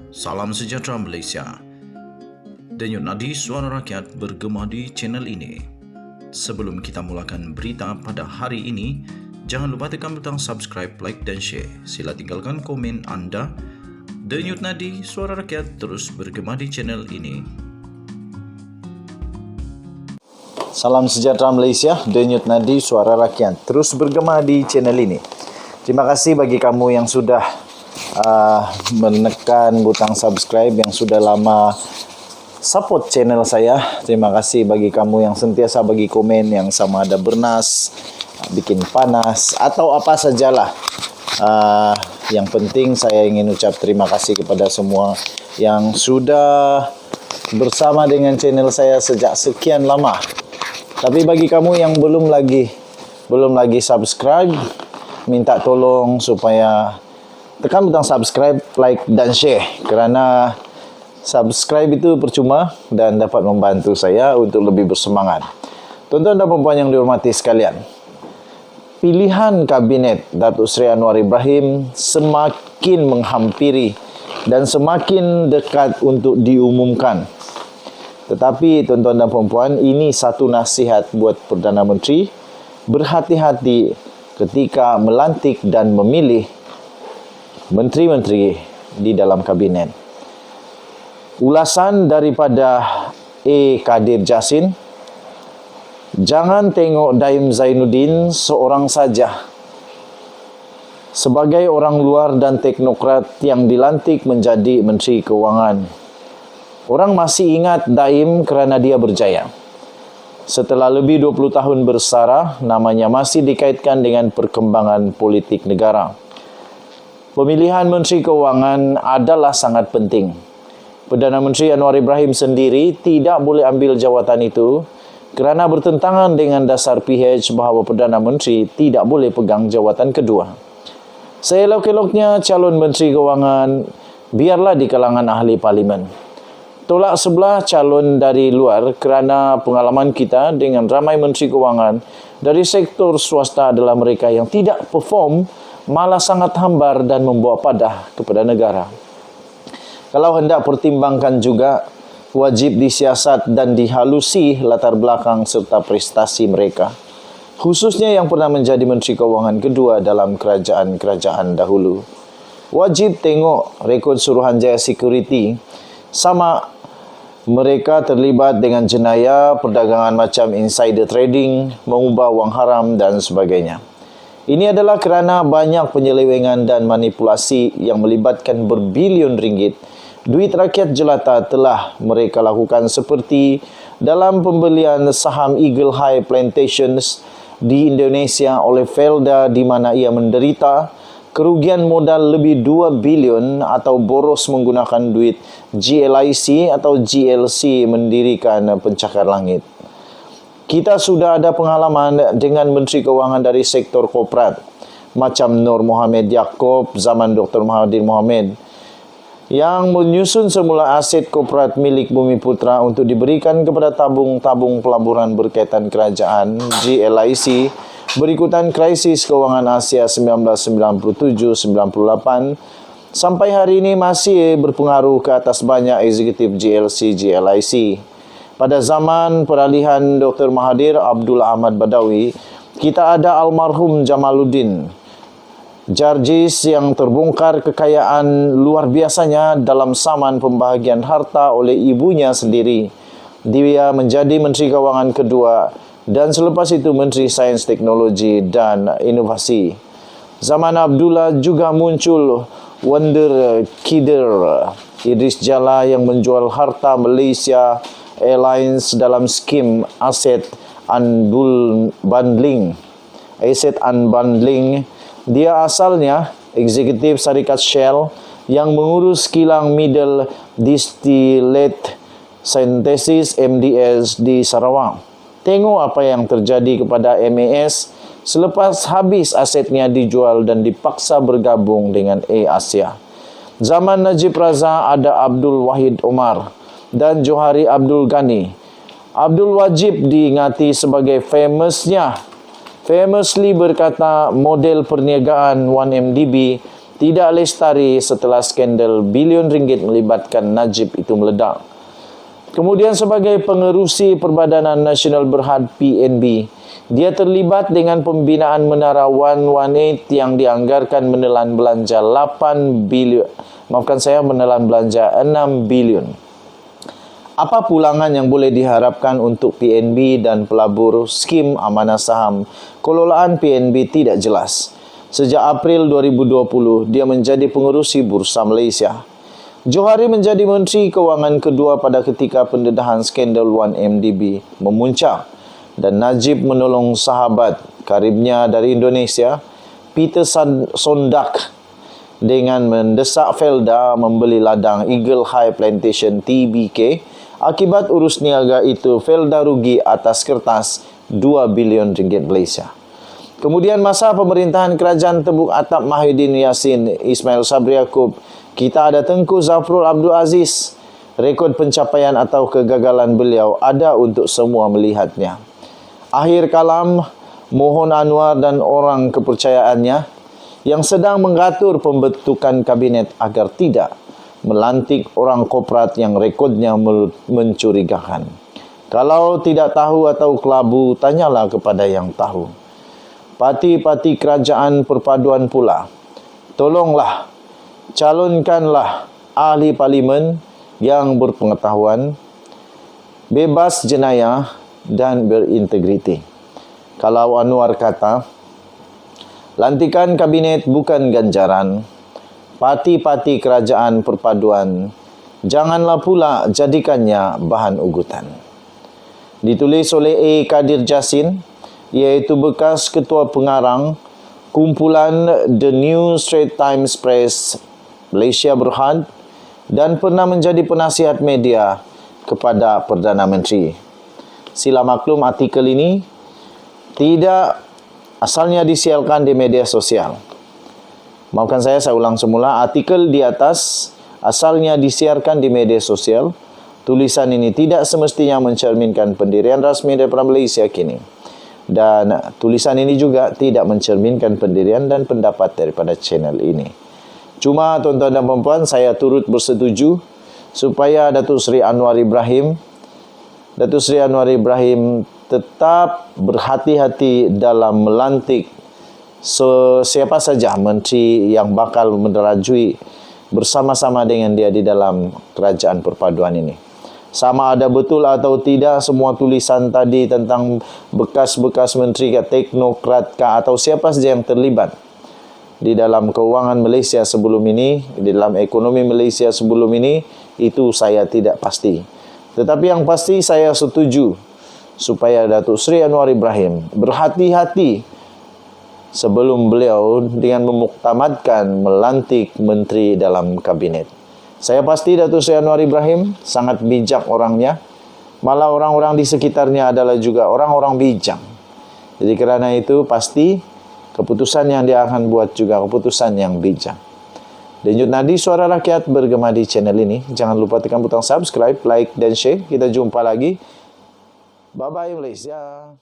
Salam sejahtera Malaysia. Denyut nadi suara rakyat bergema di channel ini. Sebelum kita mulakan berita pada hari ini, jangan lupa tekan butang subscribe, like dan share. Sila tinggalkan komen anda. Denyut nadi suara rakyat terus bergema di channel ini. Salam sejahtera Malaysia, Denyut nadi suara rakyat terus bergema di channel ini. Terima kasih bagi kamu yang sudah menekan butang subscribe, yang sudah lama support channel saya. Terima kasih bagi kamu yang sentiasa bagi komen, yang sama ada bernas, bikin panas atau apa sajalah. Yang penting saya ingin ucap terima kasih kepada semua yang sudah bersama dengan channel saya sejak sekian lama. Tapi bagi kamu yang belum lagi subscribe, minta tolong supaya tekan butang subscribe, like dan share, kerana subscribe itu percuma dan dapat membantu saya untuk lebih bersemangat. Tuan-tuan dan puan-puan yang dihormati sekalian, pilihan kabinet Datuk Seri Anwar Ibrahim semakin menghampiri dan semakin dekat untuk diumumkan. Tetapi tuan-tuan dan puan-puan, ini satu nasihat buat Perdana Menteri, berhati-hati ketika melantik dan memilih menteri-menteri di dalam kabinet. Ulasan daripada Kadir Jasin, jangan tengok Daim Zainuddin seorang saja sebagai orang luar dan teknokrat yang dilantik menjadi Menteri Keuangan. Orang masih ingat Daim kerana dia berjaya. Setelah lebih 20 tahun bersara, namanya masih dikaitkan dengan perkembangan politik negara. Pemilihan Menteri Keuangan adalah sangat penting. Perdana Menteri Anwar Ibrahim sendiri tidak boleh ambil jawatan itu kerana bertentangan dengan dasar PH bahawa Perdana Menteri tidak boleh pegang jawatan kedua. Seelok-eloknya calon Menteri Keuangan biarlah di kalangan ahli parlimen. Tolak sebelah calon dari luar kerana pengalaman kita dengan ramai Menteri Keuangan dari sektor swasta adalah mereka yang tidak perform, malah sangat hambar dan membawa padah kepada negara. Kalau hendak pertimbangkan juga, wajib disiasat dan dihalusi latar belakang serta prestasi mereka, khususnya yang pernah menjadi Menteri Keuangan kedua dalam kerajaan-kerajaan dahulu. Wajib tengok rekod Suruhanjaya Security, sama mereka terlibat dengan jenayah perdagangan macam insider trading, mengubah wang haram dan sebagainya. Ini adalah kerana banyak penyelewengan dan manipulasi yang melibatkan berbilion ringgit. Duit rakyat jelata telah mereka lakukan, seperti dalam pembelian saham Eagle High Plantations di Indonesia oleh Felda, di mana ia menderita kerugian modal lebih 2 bilion atau boros menggunakan duit GLIC atau GLC mendirikan pencakar langit. Kita sudah ada pengalaman dengan Menteri Keuangan dari sektor korporat macam Nur Mohamed Yaakob zaman Dr. Mahathir Mohamad, yang menyusun semula aset korporat milik Bumiputra untuk diberikan kepada tabung-tabung pelaburan berkaitan kerajaan GLIC berikutan krisis kewangan Asia 1997-98 sampai hari ini masih berpengaruh ke atas banyak eksekutif GLC GLIC. Pada zaman peralihan Dr. Mahathir Abdul Ahmad Badawi, kita ada almarhum Jamaluddin Jarjis yang terbongkar kekayaan luar biasanya dalam saman pembahagian harta oleh ibunya sendiri. Dia menjadi Menteri Keuangan kedua dan selepas itu Menteri Sains, Teknologi dan Inovasi. Zaman Abdullah juga muncul Wonder Kider Idris Jala yang menjual harta Malaysia Airlines dalam skim aset unbundling. Dia asalnya eksekutif syarikat Shell yang mengurus kilang Middle Distillate Synthesis MDS di Sarawak. Tengok apa yang terjadi kepada MAS selepas habis asetnya dijual dan dipaksa bergabung dengan Asia. Zaman Najib Razak ada Abdul Wahid Omar dan Johari Abdul Ghani. Abdul Wajib diingati sebagai famously berkata model perniagaan 1MDB tidak lestari setelah skandal bilion ringgit melibatkan Najib itu meledak. Kemudian sebagai pengerusi Perbadanan Nasional Berhad PNB, dia terlibat dengan pembinaan Menara 118 yang dianggarkan menelan belanja 6 bilion. Apa pulangan yang boleh diharapkan untuk PNB dan pelabur skim amanah saham? Kelolaan PNB tidak jelas. Sejak April 2020, dia menjadi pengerusi Bursa Malaysia. Johari menjadi Menteri Kewangan kedua pada ketika pendedahan skandal 1MDB memuncak dan Najib menolong sahabat karibnya dari Indonesia, Peter Sondak, dengan mendesak Felda membeli ladang Eagle High Plantation TBK. Akibat urus niaga itu, Felda rugi atas kertas 2 bilion ringgit Malaysia. Kemudian masa pemerintahan Kerajaan Tembuk Atap Mahyudin Yassin Ismail Sabri Yaakob, kita ada Tengku Zafrul Abdul Aziz. Rekod pencapaian atau kegagalan beliau ada untuk semua melihatnya. Akhir kalam, Mohon Anwar dan orang kepercayaannya yang sedang mengatur pembentukan kabinet agar tidak melantik orang korporat yang rekodnya mencurigakan. Kalau tidak tahu atau kelabu, tanyalah kepada yang tahu. Parti-parti kerajaan perpaduan pula, tolonglah, calonkanlah ahli parlimen yang berpengetahuan, bebas jenayah dan berintegriti. Kalau Anwar kata, lantikan kabinet bukan ganjaran, parti-parti kerajaan perpaduan, janganlah pula jadikannya bahan ugutan. Ditulis oleh A. Kadir Jasin, iaitu bekas Ketua Pengarang kumpulan The New Straits Times Press Malaysia Berhad dan pernah menjadi penasihat media kepada Perdana Menteri. Sila maklum artikel ini tidak asalnya disiarkan di media sosial. Maafkan saya ulang semula. Artikel di atas asalnya disiarkan di media sosial. Tulisan ini tidak semestinya mencerminkan pendirian rasmi daripada Malaysia kini. Dan tulisan ini juga tidak mencerminkan pendirian dan pendapat daripada channel ini. Cuma tuan-tuan dan puan-puan, saya turut bersetuju supaya Datuk Seri Anwar Ibrahim tetap berhati-hati dalam melantik siapa saja menteri yang bakal menerajui bersama-sama dengan dia di dalam kerajaan perpaduan ini. Sama ada betul atau tidak semua tulisan tadi tentang bekas-bekas menteri ke teknokrat ke atau siapa saja yang terlibat di dalam keuangan Malaysia sebelum ini, di dalam ekonomi Malaysia sebelum ini, itu saya tidak pasti. Tetapi yang pasti saya setuju supaya Datuk Seri Anwar Ibrahim berhati-hati sebelum beliau dengan memuktamadkan melantik menteri dalam kabinet. Saya pasti Datuk Seri Anwar Ibrahim sangat bijak orangnya. Malah orang-orang di sekitarnya adalah juga orang-orang bijak. Jadi kerana itu pasti keputusan yang dia akan buat juga keputusan yang bijak. Denyut nadi suara rakyat bergema di channel ini. Jangan lupa tekan butang subscribe, like dan share. Kita jumpa lagi. Bye-bye Malaysia.